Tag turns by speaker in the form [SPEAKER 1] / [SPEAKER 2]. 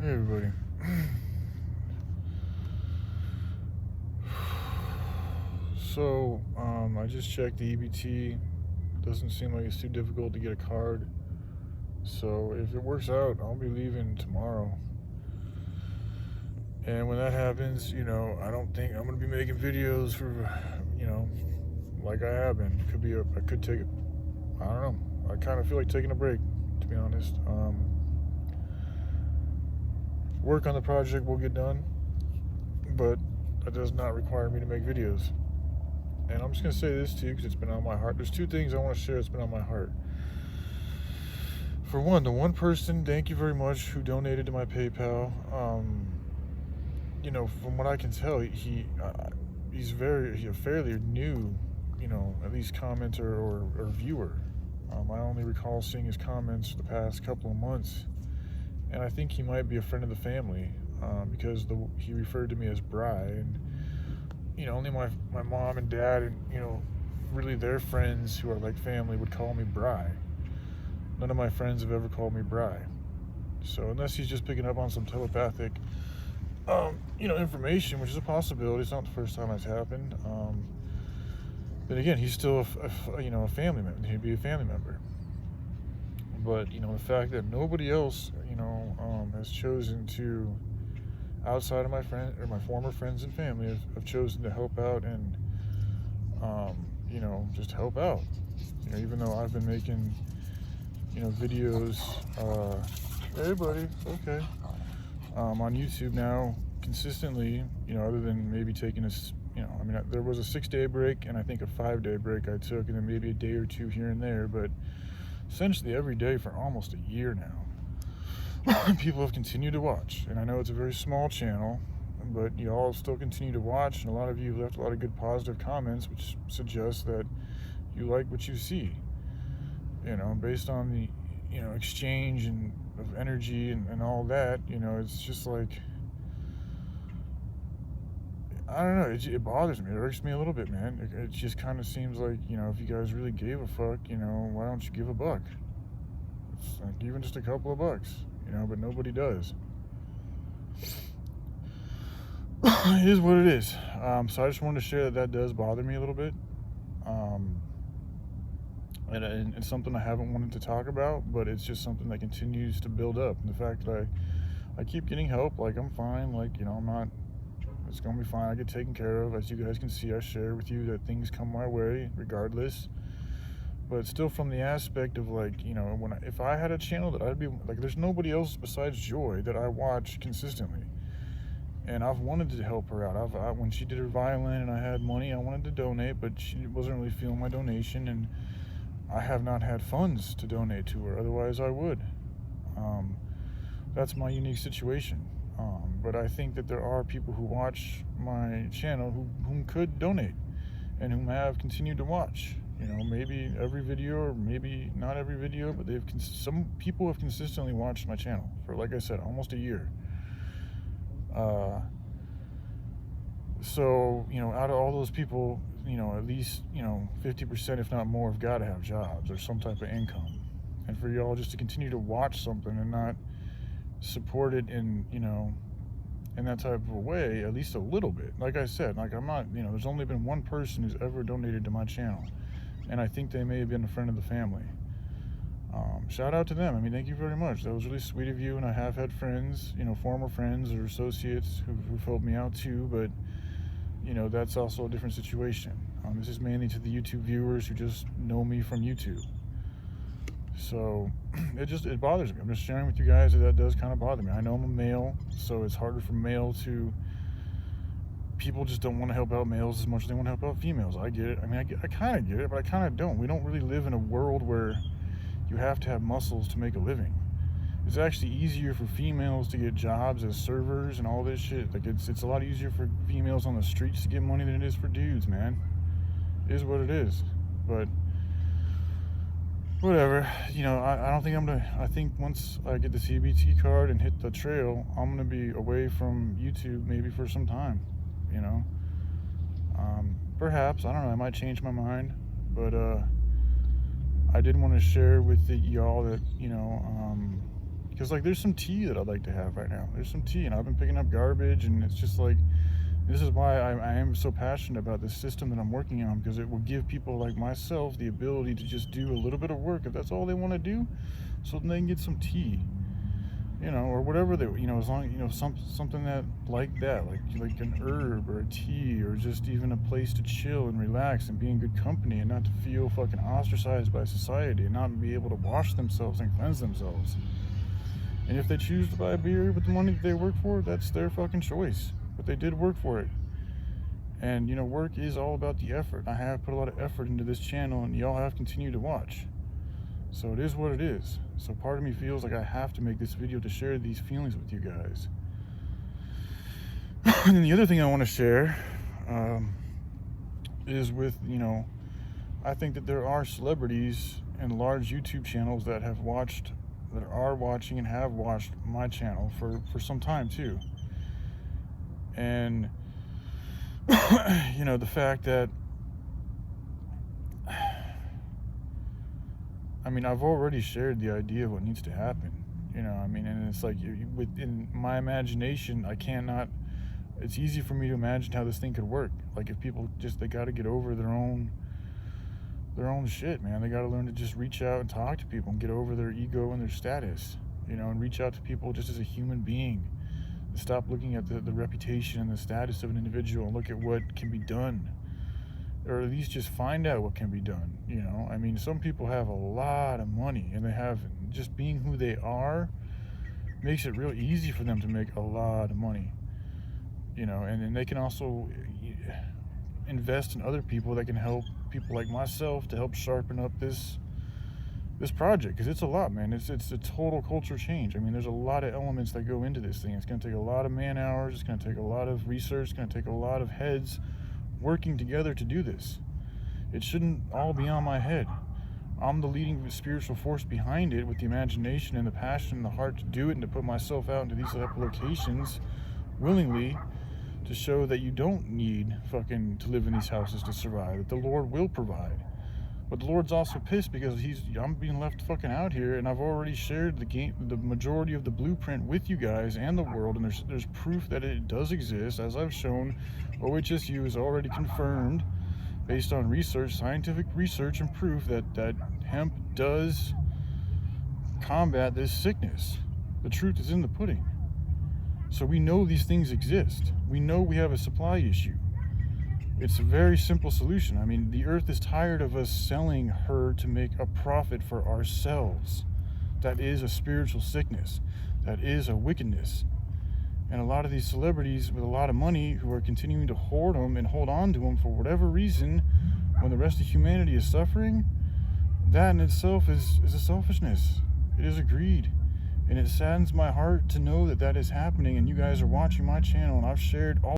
[SPEAKER 1] Hey everybody. So, I just checked the EBT. Doesn't seem like it's too difficult to get a card. So, if it works out, I'll be leaving tomorrow. And when that happens, I don't think I'm gonna be making videos for, like I have been. I could take it. I don't know. I kind of feel like taking a break, to be honest. Work on the project will get done, but that does not require me to make videos. And I'm just going to say this to you because it's been on my heart. There's two things I want to share that's been on my heart. For one, the one person, thank you very much, who donated to my PayPal. From what I can tell, he's a fairly new, at least commenter or viewer. I only recall seeing his comments the past couple of months. And I think he might be a friend of the family because he referred to me as Bri. And only my mom and dad and, really their friends who are like family would call me Bri. None of my friends have ever called me Bri. So unless he's just picking up on some telepathic, information, which is a possibility, it's not the first time that's happened. Then again, he's still a family member. He'd be a family member. But, the fact that nobody else, has chosen to, outside of my former friends and family, have chosen to help out and, just help out. Even though I've been making, videos, hey buddy, okay, on YouTube now consistently, other than maybe taking there was a 6-day break and I think a 5-day break I took, and then maybe a day or two here and there, but essentially every day for almost a year now. People have continued to watch, and I know it's a very small channel, but you all still continue to watch, and a lot of you have left a lot of good positive comments, which suggests that you like what you see. Based on the exchange and of energy and all that, it's just like, I don't know, it bothers me, it irks me a little bit, man. It just kind of seems like, if you guys really gave a fuck, why don't you give a buck? It's like even just a couple of bucks, but nobody does. It is what it is. So I just wanted to share that does bother me a little bit. And it's something I haven't wanted to talk about, but it's just something that continues to build up. And the fact that I keep getting help, like I'm fine, like, I'm not, it's going to be fine. I get taken care of. As you guys can see, I share with you that things come my way regardless. But still, from the aspect of like, if I had a channel that I'd be like, there's nobody else besides Joy that I watch consistently. And I've wanted to help her out. When she did her violin and I had money, I wanted to donate, but she wasn't really feeling my donation. And I have not had funds to donate to her. Otherwise, I would. That's my unique situation. But I think that there are people who watch my channel whom could donate and whom have continued to watch. Maybe every video or maybe not every video, but some people have consistently watched my channel for, like I said, almost a year. So, out of all those people, at least, 50%, if not more, have got to have jobs or some type of income. And for y'all just to continue to watch something and not support it in that type of a way, at least a little bit. Like I said, like I'm not, there's only been one person who's ever donated to my channel. And I think they may have been a friend of the family. Shout out to them. I mean, thank you very much. That was really sweet of you. And I have had friends, former friends or associates who've helped me out too. But, that's also a different situation. This is mainly to the YouTube viewers who just know me from YouTube. So it bothers me. I'm just sharing with you guys that does kind of bother me. I know I'm a male, so it's harder for people just don't want to help out males as much as they want to help out females. I get it. I mean, I kind of get it, but I kind of don't. We don't really live in a world where you have to have muscles to make a living. It's actually easier for females to get jobs as servers and all this shit. Like it's a lot easier for females on the streets to get money than it is for dudes, man. It is what it is. But whatever, I don't think I think once I get the CBT card and hit the trail, I'm gonna be away from YouTube maybe for some time. Perhaps, I don't know, I might change my mind, but I did want to share with y'all that, Because, like, there's some tea that I'd like to have right now. There's some tea, and I've been picking up garbage, and it's just like, this is why I am so passionate about this system that I'm working on, because it will give people like myself the ability to just do a little bit of work if that's all they want to do, so then they can get some tea, you know, or whatever they, you know, as long, you know, something that like that, like an herb or a tea, or just even a place to chill and relax and be in good company and not to feel fucking ostracized by society and not be able to wash themselves and cleanse themselves. And if they choose to buy a beer with the money that they work for, that's their fucking choice. But they did work for it. And, you know, work is all about the effort. I have put a lot of effort into this channel, and y'all have continued to watch. So it is what it is. So part of me feels like I have to make this video to share these feelings with you guys. And then the other thing I want to share is with, you know, I think that there are celebrities and large YouTube channels that have watched, that are watching and have watched my channel for some time too. And you know, the fact that, I mean, I've already shared the idea of what needs to happen, you know, I mean, and it's like, within my imagination, I cannot, it's easy for me to imagine how this thing could work. Like, if people just, they got to get over their own shit, man. They got to learn to just reach out and talk to people and get over their ego and their status, you know, and reach out to people just as a human being. Stop looking at the reputation and the status of an individual and look at what can be done, or at least just find out what can be done, you know. I mean, some people have a lot of money, and they have, just being who they are makes it real easy for them to make a lot of money, you know. And then they can also invest in other people that can help people like myself to help sharpen up this project, because it's a lot, man. It's a total culture change. I mean, there's a lot of elements that go into this thing. It's going to take a lot of man hours. It's going to take a lot of research. It's going to take a lot of heads working together to do this. It shouldn't all be on my head. I'm the leading spiritual force behind it, with the imagination and the passion and the heart to do it, and to put myself out into these type of locations willingly, to show that you don't need fucking to live in these houses to survive, that the Lord will provide. But the Lord's also pissed because I'm being left fucking out here, and I've already shared the majority of the blueprint with you guys and the world, and there's proof that it does exist, as I've shown. OHSU is already confirmed, based on research, scientific research and proof, that hemp does combat this sickness. The truth is in the pudding. So we know these things exist. We know we have a supply issue. It's a very simple solution. I mean, the earth is tired of us selling her to make a profit for ourselves. That is a spiritual sickness. That is a wickedness. And a lot of these celebrities with a lot of money who are continuing to hoard them and hold on to them for whatever reason, when the rest of humanity is suffering, that in itself is a selfishness. It is a greed. And it saddens my heart to know that that is happening, and you guys are watching my channel, and I've shared all